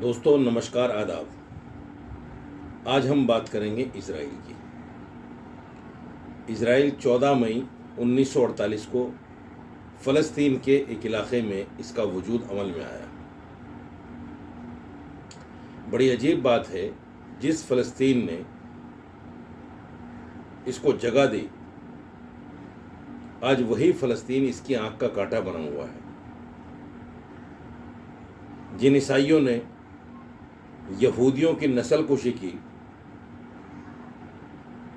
دوستوں نمسکار آداب. آج ہم بات کریں گے اسرائیل کی. اسرائیل 14 مئی 1948 کو فلسطین کے ایک علاقے میں اس کا وجود عمل میں آیا. بڑی عجیب بات ہے، جس فلسطین نے اس کو جگہ دی، آج وہی فلسطین اس کی آنکھ کا کانٹا بنا ہوا ہے. جن عیسائیوں نے یہودیوں کی نسل کشی کی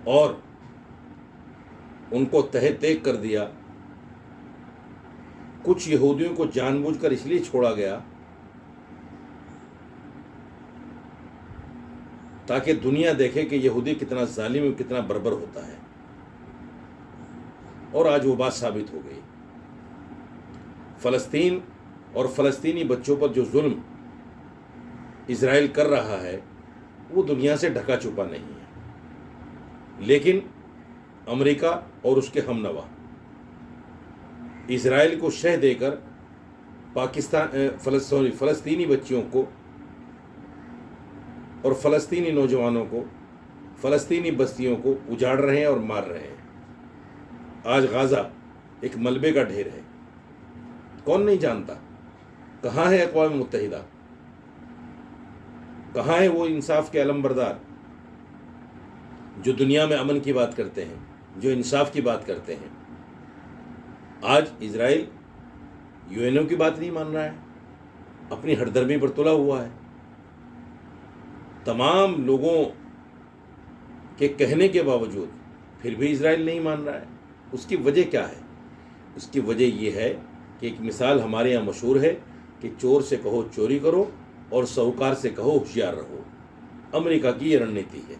اور ان کو تہہ تیگ کر دیا، کچھ یہودیوں کو جان بوجھ کر اس لیے چھوڑا گیا تاکہ دنیا دیکھے کہ یہودی کتنا ظالم اور کتنا بربر ہوتا ہے، اور آج وہ بات ثابت ہو گئی. فلسطین اور فلسطینی بچوں پر جو ظلم اسرائیل کر رہا ہے وہ دنیا سے ڈھکا چھپا نہیں ہے، لیکن امریکہ اور اس کے ہم نوا اسرائیل کو شہ دے کر فلسطینی بچیوں کو اور فلسطینی نوجوانوں کو، فلسطینی بستیوں کو اجاڑ رہے ہیں اور مار رہے ہیں. آج غازہ ایک ملبے کا ڈھیر ہے. کون نہیں جانتا؟ کہاں ہے اقوام متحدہ؟ کہاں ہے وہ انصاف کے علم بردار جو دنیا میں امن کی بات کرتے ہیں، جو انصاف کی بات کرتے ہیں؟ آج اسرائیل یو این او کی بات نہیں مان رہا ہے، اپنی ہٹ درمی پر تلا ہوا ہے. تمام لوگوں کے کہنے کے باوجود پھر بھی اسرائیل نہیں مان رہا ہے. اس کی وجہ کیا ہے؟ اس کی وجہ یہ ہے کہ ایک مثال ہمارے یہاں مشہور ہے کہ چور سے کہو چوری کرو اور ساہوکار سے کہو ہوشیار رہو. امریکہ کی یہ رننیتی ہے.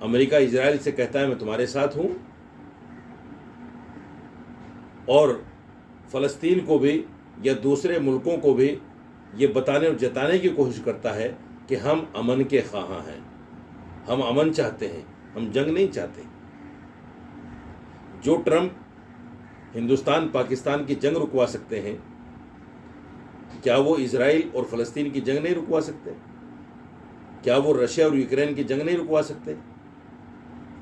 امریکہ اسرائیل سے کہتا ہے میں تمہارے ساتھ ہوں، اور فلسطین کو بھی یا دوسرے ملکوں کو بھی یہ بتانے اور جتانے کی کوشش کرتا ہے کہ ہم امن کے خواہاں ہیں، ہم امن چاہتے ہیں، ہم جنگ نہیں چاہتے. جو ٹرمپ ہندوستان پاکستان کی جنگ رکوا سکتے ہیں، کیا وہ اسرائیل اور فلسطین کی جنگ نہیں رکوا سکتے؟ کیا وہ رشیا اور یوکرین کی جنگ نہیں رکوا سکتے؟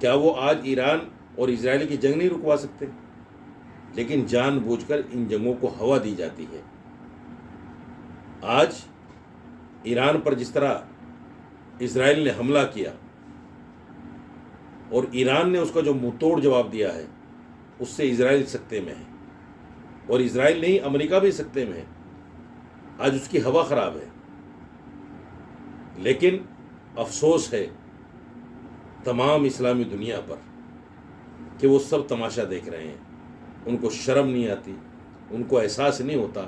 کیا وہ آج ایران اور اسرائیل کی جنگ نہیں رکوا سکتے؟ لیکن جان بوجھ کر ان جنگوں کو ہوا دی جاتی ہے. آج ایران پر جس طرح اسرائیل نے حملہ کیا اور ایران نے اس کا جو منہ توڑ جواب دیا ہے، اس سے اسرائیل سکتے میں ہے، اور اسرائیل نہیں امریکہ بھی سکتے میں ہے. آج اس کی ہوا خراب ہے. لیکن افسوس ہے تمام اسلامی دنیا پر کہ وہ سب تماشا دیکھ رہے ہیں. ان کو شرم نہیں آتی، ان کو احساس نہیں ہوتا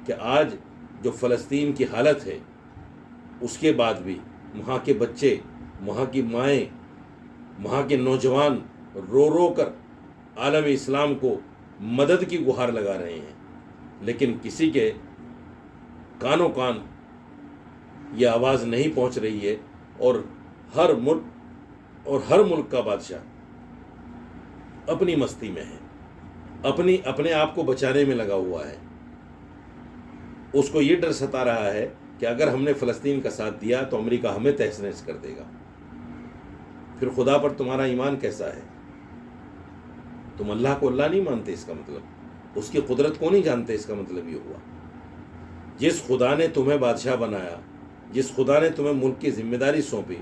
کہ آج جو فلسطین کی حالت ہے، اس کے بعد بھی وہاں کے بچے، وہاں کی مائیں، وہاں کے نوجوان رو رو کر عالم اسلام کو مدد کی گہار لگا رہے ہیں. لیکن کسی کے کانوں کان یہ آواز نہیں پہنچ رہی ہے، اور ہر ملک کا بادشاہ اپنی مستی میں ہے، اپنے آپ کو بچانے میں لگا ہوا ہے. اس کو یہ ڈر ستا رہا ہے کہ اگر ہم نے فلسطین کا ساتھ دیا تو امریکہ ہمیں تہس نہس کر دے گا. پھر خدا پر تمہارا ایمان کیسا ہے؟ تم اللہ کو اللہ نہیں مانتے، اس کا مطلب اس کی قدرت کو نہیں جانتے. اس کا مطلب یہ ہوا جس خدا نے تمہیں بادشاہ بنایا، جس خدا نے تمہیں ملک کی ذمہ داری سونپی،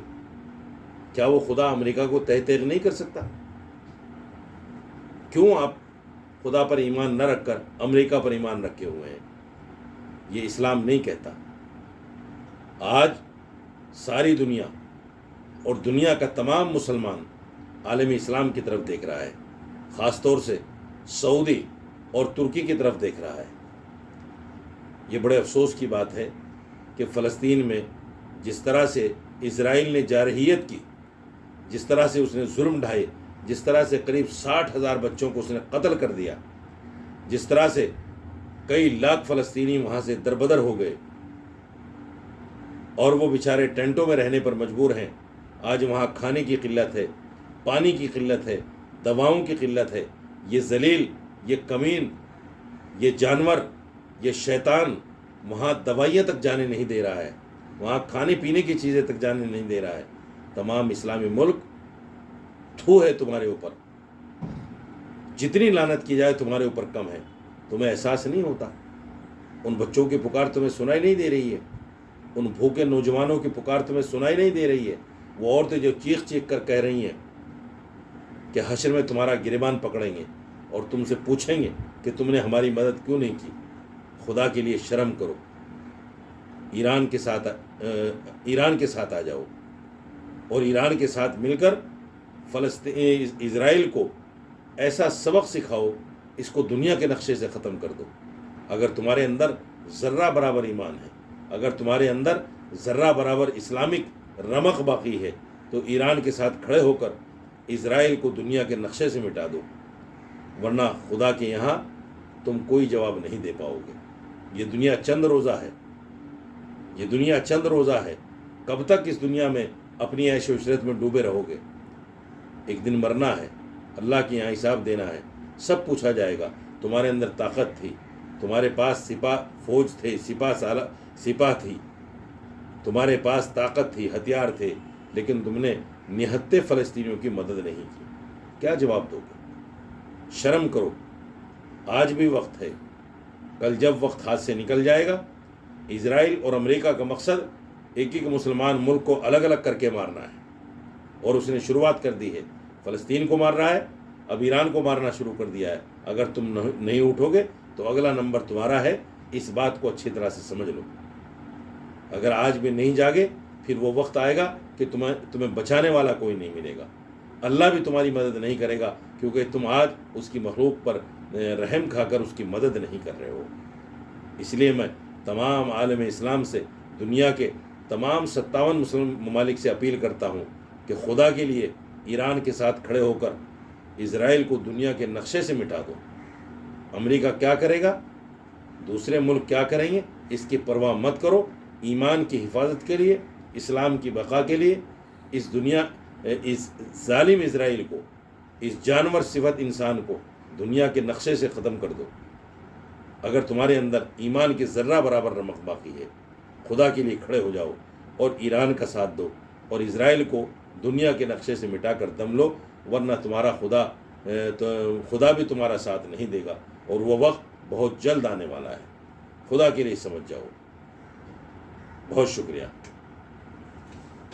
کیا وہ خدا امریکہ کو تہ تیغ نہیں کر سکتا؟ کیوں آپ خدا پر ایمان نہ رکھ کر امریکہ پر ایمان رکھے ہوئے ہیں؟ یہ اسلام نہیں کہتا. آج ساری دنیا اور دنیا کا تمام مسلمان عالم اسلام کی طرف دیکھ رہا ہے، خاص طور سے سعودی اور ترکی کی طرف دیکھ رہا ہے. یہ بڑے افسوس کی بات ہے کہ فلسطین میں جس طرح سے اسرائیل نے جارحیت کی، جس طرح سے اس نے ظلم ڈھائے، جس طرح سے قریب 60,000 بچوں کو اس نے قتل کر دیا، جس طرح سے کئی لاکھ فلسطینی وہاں سے دربدر ہو گئے اور وہ بیچارے ٹینٹوں میں رہنے پر مجبور ہیں. آج وہاں کھانے کی قلت ہے، پانی کی قلت ہے، دواؤں کی قلت ہے. یہ ذلیل، یہ کمین، یہ جانور، یہ شیطان وہاں دوائیاں تک جانے نہیں دے رہا ہے. وہاں کھانے پینے کی چیزیں تک جانے نہیں دے رہا ہے. تمام اسلامی ملک تھو ہے تمہارے اوپر. جتنی لعنت کی جائے تمہارے اوپر کم ہے. تمہیں احساس نہیں ہوتا؟ ان بچوں کی پکار تمہیں سنائی نہیں دے رہی ہے؟ ان بھوکے نوجوانوں کی پکار تمہیں سنائی نہیں دے رہی ہے؟ وہ عورتیں جو چیخ چیخ کر کہہ رہی ہیں کہ حشر میں تمہارا گریبان پکڑیں گے اور تم سے پوچھیں گے کہ تم نے ہماری مدد کیوں نہیں کی. خدا کے لیے شرم کرو. ایران کے ساتھ آ جاؤ اور ایران کے ساتھ مل کر اسرائیل کو ایسا سبق سکھاؤ، اس کو دنیا کے نقشے سے ختم کر دو. اگر تمہارے اندر ذرہ برابر ایمان ہے، اگر تمہارے اندر ذرہ برابر اسلامک رمق باقی ہے، تو ایران کے ساتھ کھڑے ہو کر اسرائیل کو دنیا کے نقشے سے مٹا دو، ورنہ خدا کے یہاں تم کوئی جواب نہیں دے پاؤ گے. یہ دنیا چند روزہ ہے، یہ دنیا چند روزہ ہے. کب تک اس دنیا میں اپنی عیش و عشرت میں ڈوبے رہو گے؟ ایک دن مرنا ہے، اللہ کے یہاں حساب دینا ہے. سب پوچھا جائے گا. تمہارے اندر طاقت تھی، تمہارے پاس فوج تھے، سپاہ تھی، تمہارے پاس طاقت تھی، ہتھیار تھے، لیکن تم نے نہتے فلسطینیوں کی مدد نہیں کی. کیا جواب دو گے؟ شرم کرو. آج بھی وقت ہے. کل جب وقت ہاتھ سے نکل جائے گا، اسرائیل اور امریکہ کا مقصد ایک مسلمان ملک کو الگ الگ کر کے مارنا ہے، اور اس نے شروعات کر دی ہے. فلسطین کو مار رہا ہے، اب ایران کو مارنا شروع کر دیا ہے. اگر تم نہیں اٹھو گے تو اگلا نمبر تمہارا ہے. اس بات کو اچھی طرح سے سمجھ لو. اگر آج بھی نہیں جاگے، پھر وہ وقت آئے گا کہ تمہیں بچانے والا کوئی نہیں ملے گا. اللہ بھی تمہاری مدد نہیں کرے گا، کیونکہ تم آج اس کی مخلوق پر رحم کھا کر اس کی مدد نہیں کر رہے ہو. اس لیے میں تمام عالم اسلام سے، دنیا کے تمام 57 مسلم ممالک سے اپیل کرتا ہوں کہ خدا کے لیے ایران کے ساتھ کھڑے ہو کر اسرائیل کو دنیا کے نقشے سے مٹا دو. امریکہ کیا کرے گا، دوسرے ملک کیا کریں گے، اس کی پرواہ مت کرو. ایمان کی حفاظت کے لیے، اسلام کی بقا کے لیے اس ظالم اسرائیل کو، اس جانور صفت انسان کو دنیا کے نقشے سے ختم کر دو. اگر تمہارے اندر ایمان کی ذرہ برابر رمق باقی ہے، خدا کے لیے کھڑے ہو جاؤ اور ایران کا ساتھ دو اور اسرائیل کو دنیا کے نقشے سے مٹا کر دم لو، ورنہ تمہارا خدا بھی تمہارا ساتھ نہیں دے گا، اور وہ وقت بہت جلد آنے والا ہے. خدا کے لیے سمجھ جاؤ. بہت شکریہ.